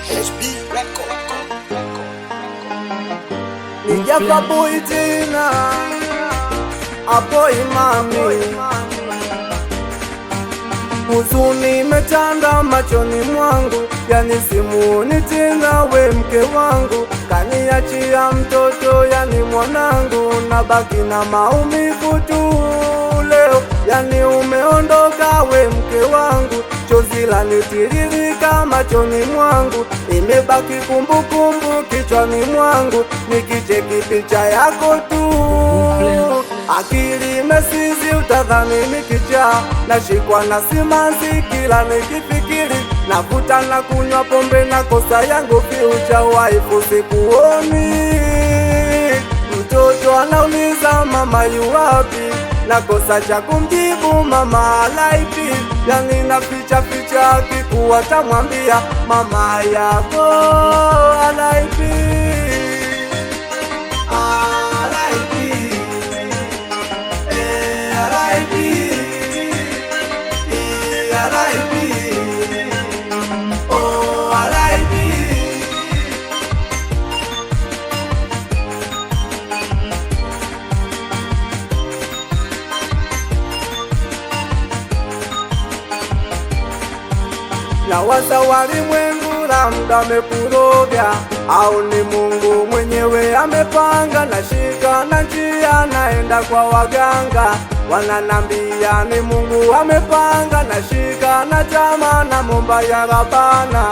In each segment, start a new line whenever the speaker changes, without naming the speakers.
HB Record.
Nijafa boy tena Aboy mami, huzuni imetanda machoni mwangu, yani simuoni tena we mke wangu, kaniachia mtoto yani mwanangu, nabaki na maumivu tu leo, yani umeondoka we mke wangu, chozi lanitiririka machoni mwangu, imebaki kumbukumbu kichwani mwangu, nikicheki picha yako tu akili imesizi, utadhani nikichaa, nashikwa na simanzi kila nikifikiri, navuta na kunywa pombe na kosa yangu fiucha waifu sikuoni. Mtoto anauliza mama yuwapi, na kosa cha kumjibu mama alaipi, yani naficha ficha kikuwa tamwambia mama yako alaipi. Na waza walimwengu labda amekuroga, au ni Mungu mwenyewe amepanga, nashika na njia naenda kwa waganga, wananambia ni Mungu amepanga, nashika na chama na momba ya Rabana,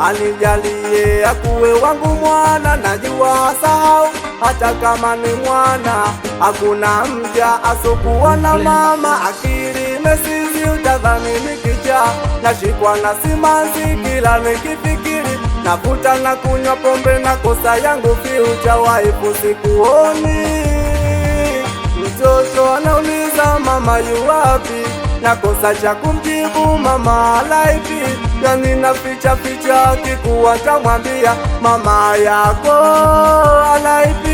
anijalie akuwe wangu mwana, najua sahau hata kama ni mwana, hakuna mja asokuwa na mama, akili imesizi utadhani nikichaa, nashikwa na simanzi kila nikifikiri, navuta na kunywa pombe na kosa yangu fiucha waifu sikuoni. Mtoto anauliza mama yuwapi, na kosa cha kumjibu mama alaipi, yani naficha ficha kikuwa tamwambia mama yako alaipi.